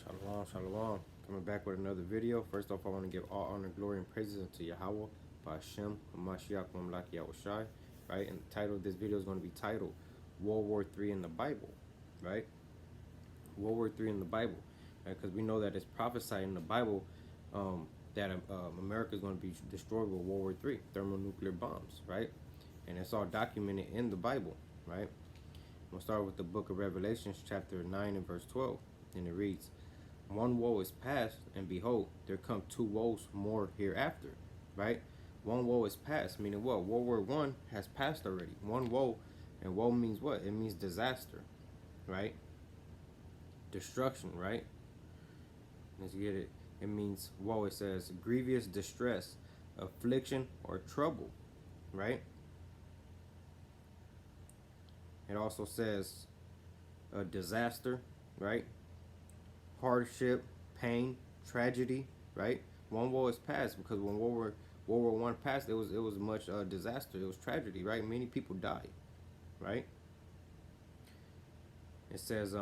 Shalom, shalom. Coming back with another video. First off, I want to give all honor, glory, and praises unto Yahweh, by Hashem, Hamashiach, Mamlak Yahushai. Right? And the title of this video is going to be titled World War III in the Bible. Right? World War III in the Bible. Because we know that it's prophesied in the Bible that America is going to be destroyed with World War III, thermonuclear bombs. Right? And it's all documented in the Bible. Right? We'll start with the book of Revelations, chapter 9 and verse 12. And it reads, one woe is past, and behold, there come two woes more hereafter. Right? One woe is past, meaning what? World War One has passed already. One woe, and woe means what? It means disaster, right? Destruction, right? Let's get it. It means woe. It says grievous distress, affliction, or trouble, right? It also says a disaster, right? Hardship, pain, tragedy, right? One woe is past, because when World War One passed, it was much disaster. It was tragedy, right? Many people died, right? It says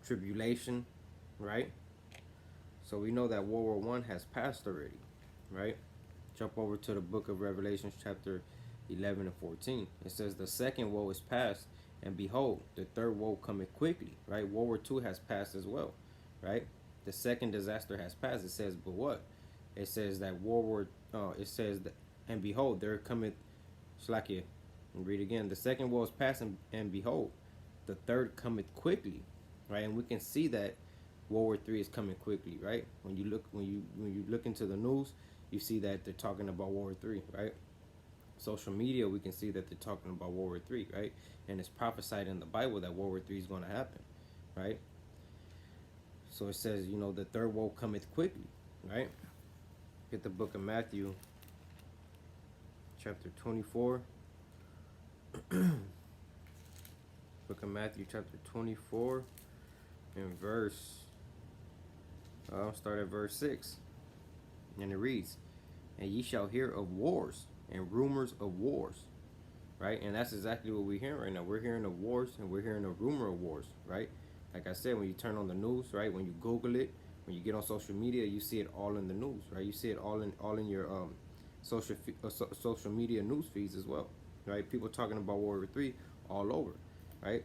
tribulation, right? So we know that World War One has passed already, right? Jump over to the book of Revelations, chapter 11 and 14. It says the second woe is past, and behold, the third woe cometh quickly, right? World War II has passed as well, right? The second disaster has passed. It says, but what? It says that it says that, and behold, there cometh, Shlakia, and read again. The second woe is past, and behold, the third cometh quickly, right? And we can see that World War III is coming quickly, right? When you look into the news, you see that they're talking about World War III, right? Social media, we can see that they're talking about World War III, right? And it's prophesied in the Bible that World War III is going to happen, right? So it says, you know, the third woe cometh quickly, right? Get the book of Matthew, chapter 24. Book of Matthew, chapter 24, and I'll start at verse 6. And it reads, and ye shall hear of wars and rumors of wars, right? And that's exactly what we're hearing right now. We're hearing of wars, and we're hearing a rumor of wars, right? Like I said, when you turn on the news, right? When you Google it, when you get on social media, you see it all in the news, right? You see it all in your social media news feeds as well, right? People talking about World War III all over, right?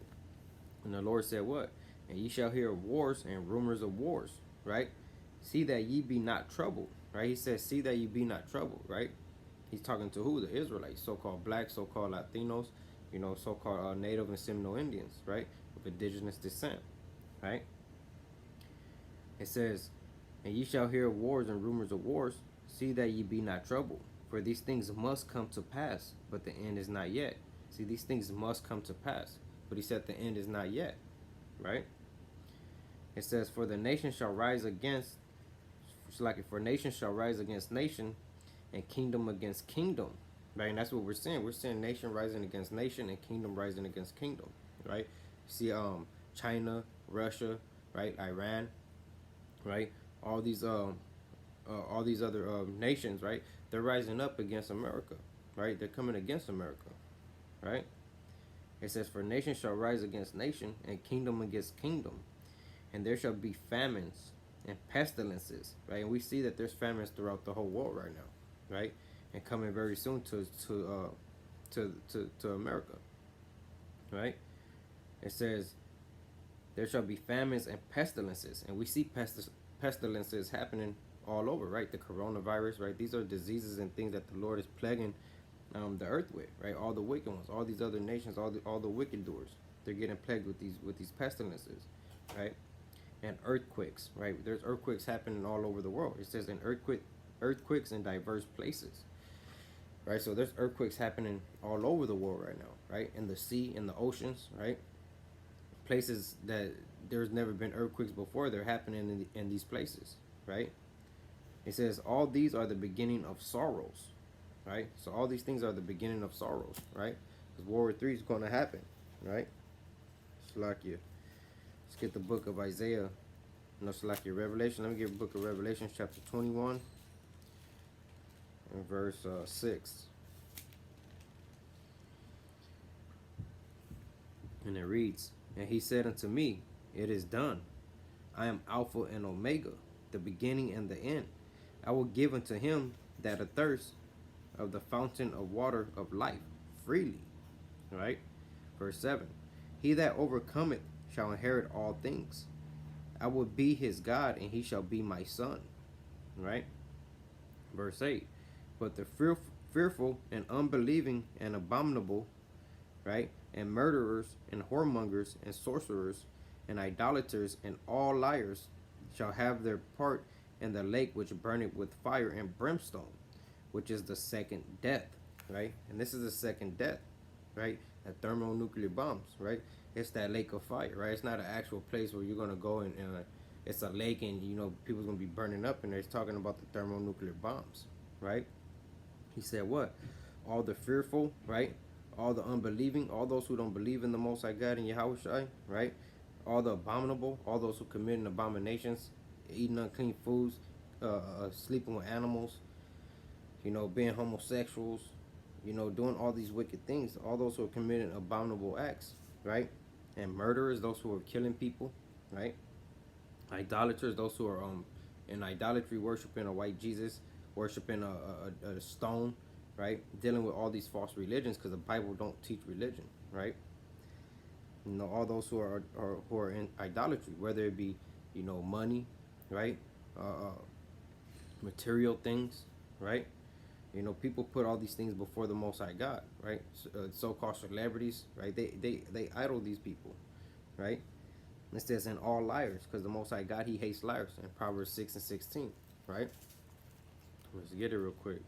And the Lord said what? And ye shall hear of wars and rumors of wars, right? See that ye be not troubled, right? He says, see that ye be not troubled, right? He's talking to who? The Israelites, so-called blacks, so-called Latinos, you know, so-called Native and Seminole Indians, right? Of indigenous descent, right? It says, and ye shall hear of wars and rumors of wars. See that ye be not troubled. For these things must come to pass, but the end is not yet. See, these things must come to pass. But he said the end is not yet, right? It says, for the nation shall rise against, for nation shall rise against nation, and kingdom against kingdom, right? And that's what we're seeing. We're seeing nation rising against nation and kingdom rising against kingdom, right? See, China, Russia, right? Iran, right? All these other nations, right? They're rising up against America, right? They're coming against America, right? It says, for nation shall rise against nation, and kingdom against kingdom, and there shall be famines and pestilences, right? And we see that there's famines throughout the whole world right now, right? And coming very soon to America, right? It says there shall be famines and pestilences, and we see pestilences happening all over, right? The coronavirus, right? These are diseases and things that the Lord is plaguing the earth with, right? All the wicked ones, all these other nations, all the wicked doers, they're getting plagued with these pestilences, right? And earthquakes, right? There's earthquakes happening all over the world. It says earthquakes in diverse places, right? So there's earthquakes happening all over the world right now, right? In the sea, in the oceans, right? Places that there's never been earthquakes before, they're happening in these places, right? It says all these are the beginning of sorrows, right? So all these things are the beginning of sorrows, right? Because World War III is going to happen, right? Salakia. Let's get the book of Isaiah. No, Salakia, Revelation. Let me get the book of Revelation, chapter 21, and verse 6. And it reads, and he said unto me, it is done. I am Alpha and Omega, the beginning and the end. I will give unto him that athirst of the fountain of water of life freely. Right? Verse 7. He that overcometh shall inherit all things. I will be his God, and he shall be my son. Right? Verse 8. But the fearful and unbelieving and abominable, right, and murderers and whoremongers and sorcerers and idolaters and all liars shall have their part in the lake which burneth with fire and brimstone, which is the second death. Right? And this is the second death. Right? The thermonuclear bombs. Right? It's that lake of fire. Right? It's not an actual place where you're gonna go and it's a lake and people's gonna be burning up, and they're talking about the thermonuclear bombs. Right? He said what? All the fearful, right? All the unbelieving, all those who don't believe in the Most High God and Yahushua, right? All the abominable, all those who committing abominations, eating unclean foods, sleeping with animals, being homosexuals, doing all these wicked things. All those who are committing abominable acts, right? And murderers, those who are killing people, right? Idolaters, those who are in idolatry, worshiping a white Jesus, worshiping a stone, right? Dealing with all these false religions, because the Bible don't teach religion, right? All those who are in idolatry, whether it be money, right? Material things, right? People put all these things before the Most High God, right? So-called celebrities, right? They idol these people, right? It says in all liars, because the Most High God, he hates liars in Proverbs 6 and 16, right? Let's get it real quick.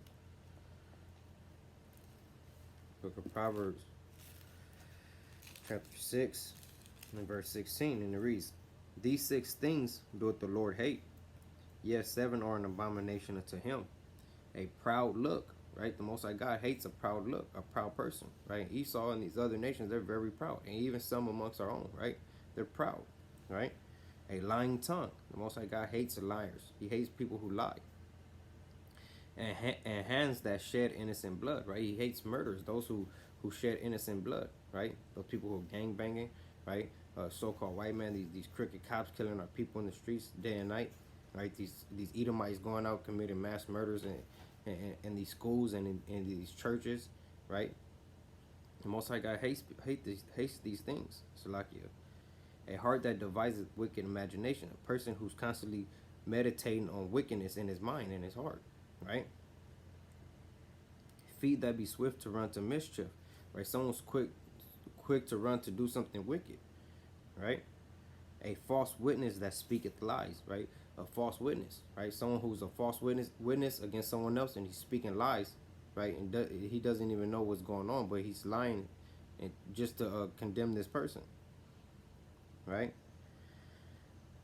Book of Proverbs, chapter 6, and verse 16, and it reads, These 6 things doeth the Lord hate, yes, 7 are an abomination unto him. A proud look, right? The Most High God hates a proud look, a proud person, right? Esau and these other nations, they're very proud, and even some amongst our own, right? They're proud, right? A lying tongue. The Most High God hates liars. He hates people who lie. And hands that shed innocent blood, right? He hates murderers, those who shed innocent blood, right? Those people who are gang banging, right? So-called white men, these crooked cops killing our people in the streets day and night, right? These Edomites going out committing mass murders in these schools and in these churches, right? The Most High God hates these things. Salakia. A heart that devises wicked imagination, a person who's constantly meditating on wickedness in his mind and his heart, right? Feet that be swift to run to mischief, right? Someone's quick to run to do something wicked, right? A false witness that speaketh lies, right? A false witness, right? Someone who's a false witness against someone else, and he's speaking lies, right? And he doesn't even know what's going on, but he's lying, and just to condemn this person, right?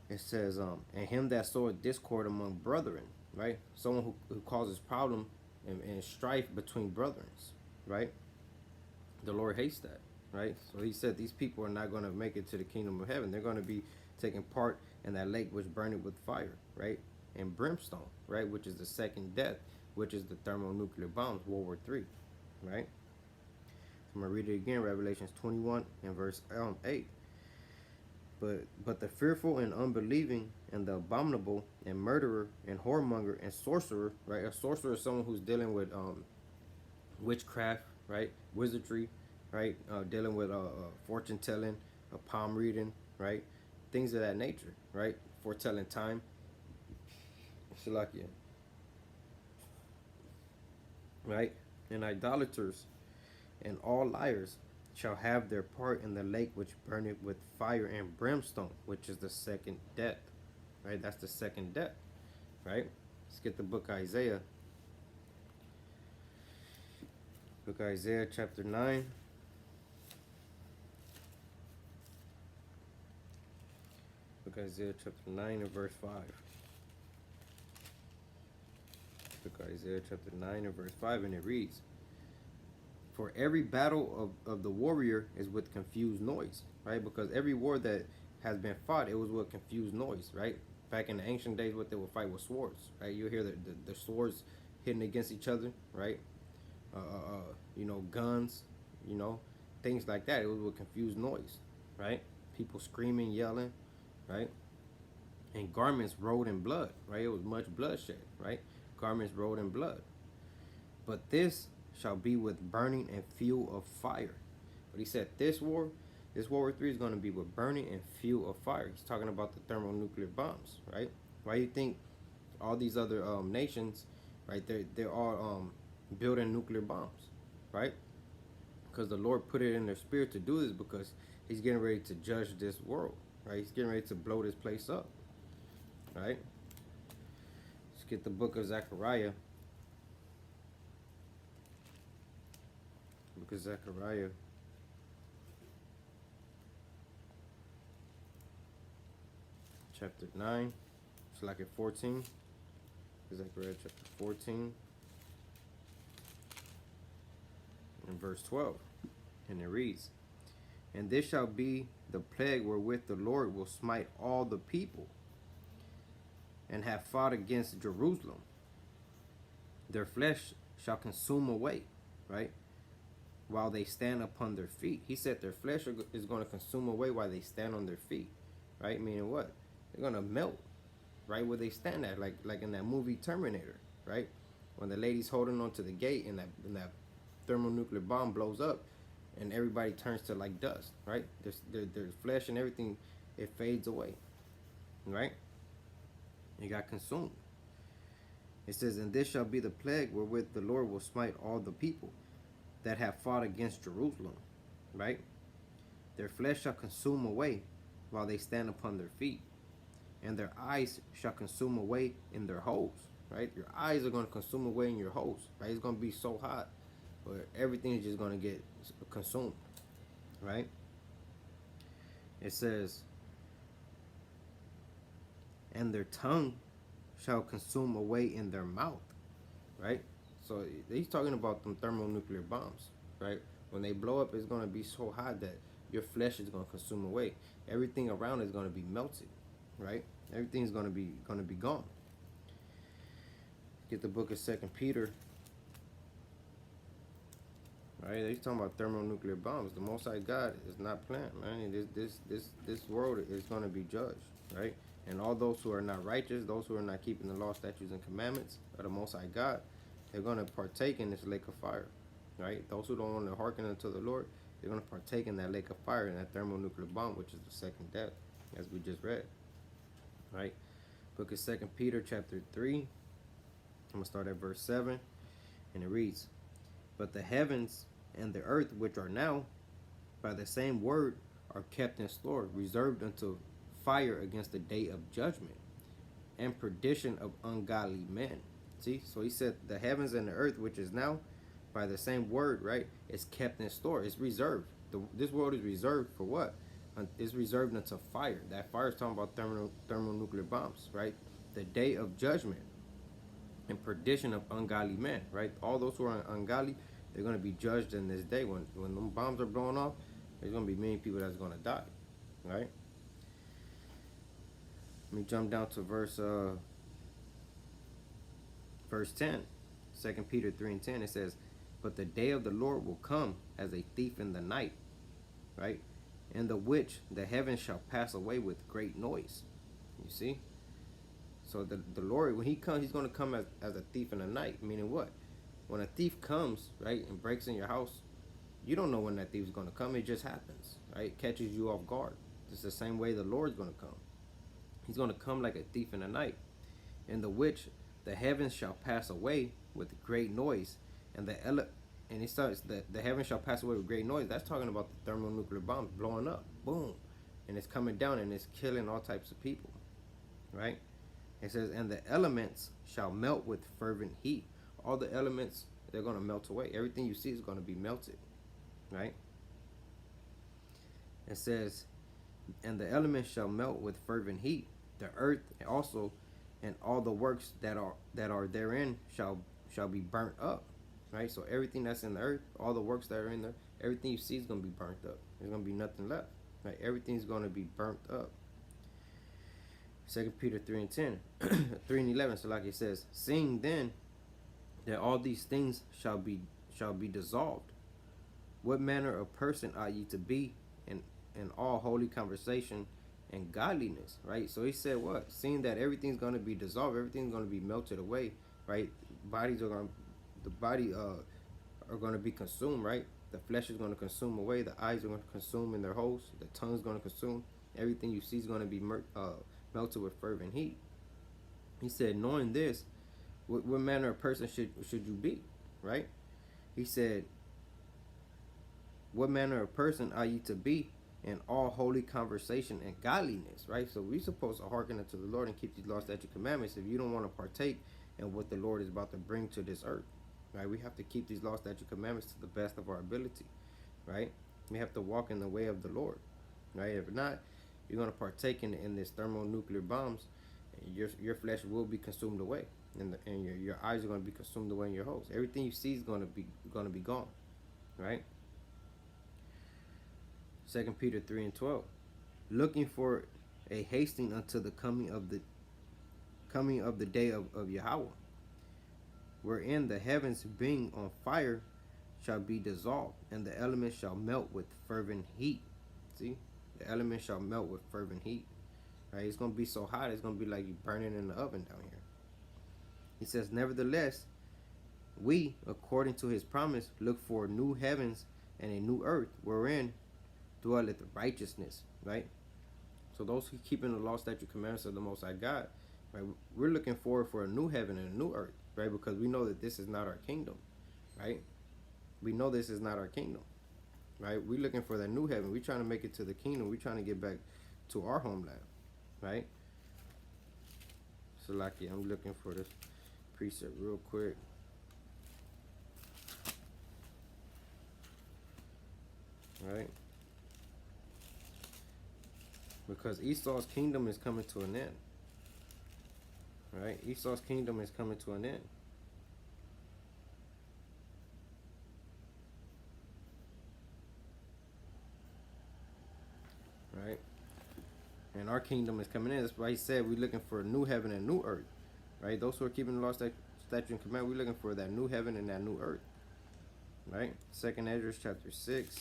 It says, and him that soweth discord among brethren, right? Someone who causes problem and strife between brethren, right? The Lord hates that, right? So he said these people are not going to make it to the kingdom of heaven. They're going to be taking part in that lake which burneth with fire, right? And brimstone, right? Which is the second death, which is the thermonuclear bombs, World War III, right? I'm going to read it again, Revelations 21 and verse 8. But the fearful and unbelieving and the abominable and murderer and whoremonger and sorcerer, right? A sorcerer is someone who's dealing with witchcraft, right? Wizardry, right? Dealing with fortune telling, palm reading, right? Things of that nature, right? Foretelling time. Shalakia. Right? And idolaters and all liars shall have their part in the lake which burneth with fire and brimstone, which is the second death. Right? That's the second death. Right? Let's get the book of Isaiah. Book of Isaiah chapter 9. Book of Isaiah chapter 9 and verse 5. Book of Isaiah chapter 9 and verse 5, and it reads, For every battle of the warrior is with confused noise, right? Because every war that has been fought, it was with confused noise, right? Back in the ancient days, what they would fight with swords, right? You hear the swords hitting against each other, right? Guns, things like that. It was with confused noise, right? People screaming, yelling, right? and garments rolled in blood, right? It was much bloodshed, right? Garments rolled in blood. But this shall be with burning and fuel of fire. But he said this war, this World War III is going to be with burning and fuel of fire. He's talking about the thermonuclear bombs, right? Why do you think all these other nations, right? They're all building nuclear bombs, right? Because the Lord put it in their spirit to do this because He's getting ready to judge this world, right? He's getting ready to blow this place up, right? Let's get the book of Zechariah. Book of Zechariah. Chapter 9. It's like at 14. Zechariah chapter 14. And verse 12. And it reads, and this shall be the plague wherewith the Lord will smite all the people, and have fought against Jerusalem. Their flesh shall consume away, right? While they stand upon their feet. He said their flesh is going to consume away while they stand on their feet, right? Meaning what? They're going to melt right where they stand at, like in that movie Terminator, right? When the lady's holding on to the gate and that thermonuclear bomb blows up, and everybody turns to like dust, right? Their flesh and everything, it fades away, right? It got consumed. It says, and this shall be the plague wherewith the Lord will smite all the people that have fought against Jerusalem, right? Their flesh shall consume away while they stand upon their feet, and their eyes shall consume away in their holes, right? Your eyes are going to consume away in your holes, right? It's going to be so hot, but everything is just going to get consumed, right? It says, and their tongue shall consume away in their mouth, right? So he's talking about them thermonuclear bombs, right? When they blow up, it's going to be so hot that your flesh is going to consume away. Everything around is going to be melted, right? Everything's going to be gone. Get the book of 2 Peter. Right, he's talking about thermonuclear bombs. The Most High God is not playing, man. This world is going to be judged, right? And all those who are not righteous, those who are not keeping the law, statutes, and commandments of the Most High God, they're going to partake in this lake of fire, right? Those who don't want to hearken unto the Lord, they're going to partake in that lake of fire, in that thermonuclear bomb, which is the second death, as we just read, right? Book of 2 Peter chapter 3. I'm going to start at verse 7, and it reads, but the heavens and the earth, which are now, by the same word, are kept in store, reserved unto fire against the day of judgment and perdition of ungodly men. See, so he said the heavens and the earth, which is now, by the same word, right, is kept in store. It's reserved. This world is reserved for what? It's reserved unto fire. That fire is talking about thermonuclear bombs, right? The day of judgment and perdition of ungodly men, right? All those who are ungodly, they're going to be judged in this day. When them bombs are blowing off, there's going to be many people that's going to die, right? Let me jump down to verse 10. 2 Peter 3 and 10. It says, but the day of the Lord will come as a thief in the night, right? In the which the heavens shall pass away with great noise. You see? So the Lord, when he comes, he's going to come as a thief in the night. Meaning what? When a thief comes, right, and breaks in your house, you don't know when that thief is going to come. It just happens, right? It catches you off guard. It's the same way the Lord's going to come. He's going to come like a thief in the night, in the which the heavens shall pass away with great noise, and he starts the heavens shall pass away with great noise. That's talking about the thermonuclear bombs blowing up, boom, and it's coming down and it's killing all types of people, right? It says, and the elements shall melt with fervent heat. All the elements, they're going to melt away. Everything you see is going to be melted, right? It says, and the elements shall melt with fervent heat. The earth also, and all the works that are therein shall be burnt up, right? So everything that's in the earth, all the works that are in there, everything you see is going to be burnt up. There's going to be nothing left, right? Everything's going to be burnt up. 2 Peter 3 and 10, 3 and 11. So like it says, seeing then that all these things shall be dissolved, what manner of person ought ye to be in all holy conversation and godliness, right? So he said what? Seeing that everything's going to be dissolved, everything's going to be melted away, right? Bodies are going to, the body are going to be consumed, right? The flesh is going to consume away. The eyes are going to consume in their holes. The tongue is going to consume. Everything you see is going to be melted with fervent heat. He said, knowing this, what manner of person should you be, right? He said, what manner of person are you to be in all holy conversation and godliness, right? So we're supposed to hearken unto the Lord and keep these laws, statutes, commandments if you don't want to partake in what the Lord is about to bring to this earth, right? We have to keep these laws, statutes, commandments to the best of our ability, right? We have to walk in the way of the Lord, right? If not, you're going to partake in this thermonuclear bombs, and your flesh will be consumed away, and your eyes are going to be consumed away in your holes. Everything you see is going to be gone, right? 2 Peter 3:12, looking for a hasting unto the coming of the day of Yahweh, wherein the heavens being on fire shall be dissolved, and the elements shall melt with fervent heat. See, the elements shall melt with fervent heat. Right? It's gonna be so hot, it's gonna be like you burning in the oven down here. He says, nevertheless, we, according to his promise, look for new heavens and a new earth, wherein dwelleth righteousness, right? So those who keeping the law, statute, commandments of the Most High God, right? We're looking forward for a new heaven and a new earth, right? Because we know that this is not our kingdom, right? We know this is not our kingdom, right? We're looking for that new heaven. We're trying to make it to the kingdom. We're trying to get back to our homeland, right? So, like, yeah, I'm looking for this precept real quick. Right? Because Esau's kingdom is coming to an end. Right? Esau's kingdom is coming to an end. Right? And our kingdom is coming in. That's why he said we're looking for a new heaven and new earth. Right? Those who are keeping the law, statute, and command, we're looking for that new heaven and that new earth. Right? 2nd Ezra chapter 6.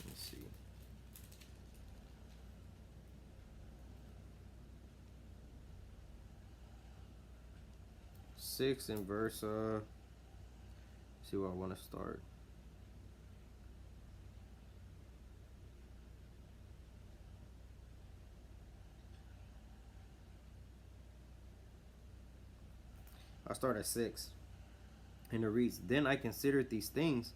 Let's see. 6 and verse see where I want to start. I'll start at 6. And it reads, then I considered these things,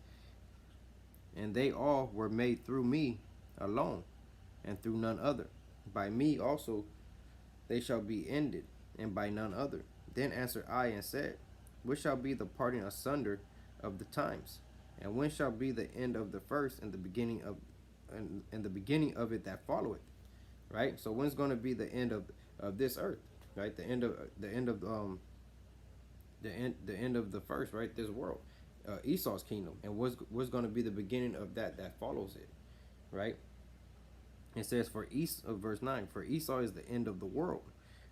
and they all were made through me alone, and through none other. By me also they shall be ended, and by none other. Then answered I and said, what shall be the parting asunder of the times? And when shall be the end of the first, and the beginning of it that followeth? Right? So when's going to be the end of this earth? Right? The end of the first, right? This world, Esau's kingdom, and what's going to be the beginning of that follows it, right? It says verse 9, for Esau is the end of the world,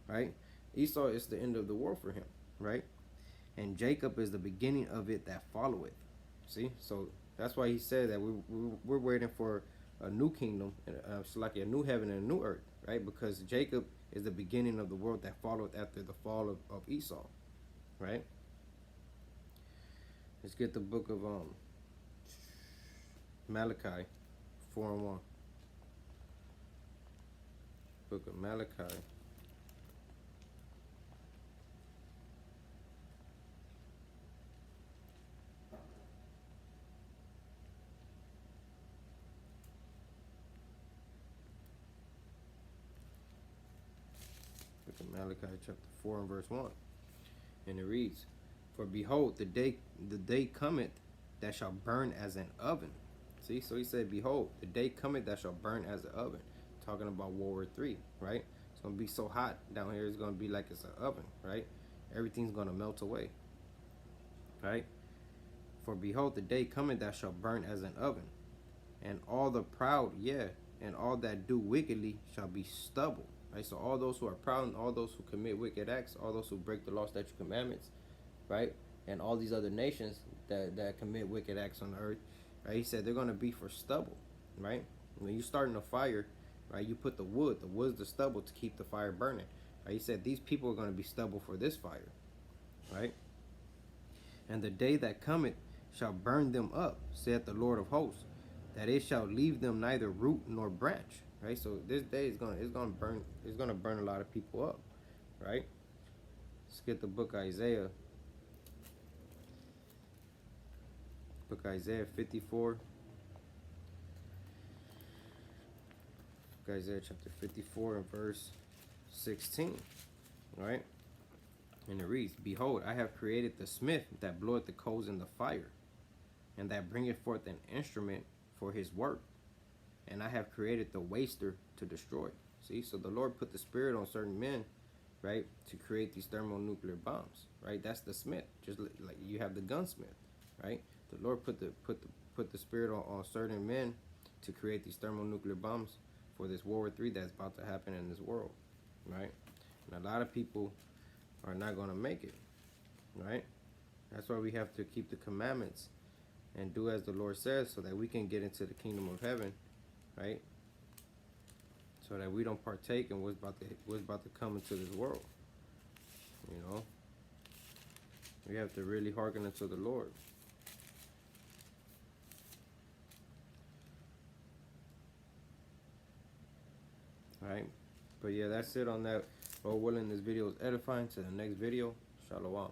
right? Esau is the end of the world for him, right? And Jacob is the beginning of it that followeth. See, so that's why he said that we're waiting for a new kingdom, like a new heaven and a new earth, right? Because Jacob is the beginning of the world that followed after the fall of Esau. Right? Let's get the book of Malachi 4:1. Book of Malachi. Book of Malachi chapter 4 and verse 1. And it reads, for behold, the day cometh that shall burn as an oven. See, so he said, behold, the day cometh that shall burn as an oven. Talking about World War III, right? It's going to be so hot down here, it's going to be like it's an oven, right? Everything's going to melt away, right? For behold, the day cometh that shall burn as an oven, and all the proud, and all that do wickedly shall be stubble. Right? So all those who are proud and all those who commit wicked acts, all those who break the law, statute, commandments, right? And all these other nations that commit wicked acts on the earth, right? He said they're going to be for stubble, right? When you're starting a fire, right? You put the wood's the stubble to keep the fire burning. Right? He said these people are going to be stubble for this fire, right? And the day that cometh shall burn them up, saith the Lord of hosts, that it shall leave them neither root nor branch. Right? So this day is gonna burn a lot of people up, right? Let's get the book Isaiah. Book Isaiah 54. Book Isaiah chapter 54 and verse 16. Right? And it reads, Behold, I have created the smith that bloweth the coals in the fire, and that bringeth forth an instrument for his work. And I have created the waster to destroy. See, so the Lord put the spirit on certain men, right, to create these thermonuclear bombs, right? That's the smith, just like you have the gunsmith, right? The Lord put the spirit on certain men to create these thermonuclear bombs for this World War III that's about to happen in this world, right? And a lot of people are not going to make it, right? That's why we have to keep the commandments and do as the Lord says, so that we can get into the kingdom of heaven, right? So that we don't partake in what's about to come into this world. You know, we have to really hearken unto the Lord. All right, but yeah, that's it on that. Lord willing, this video is edifying. To the next video, shalom.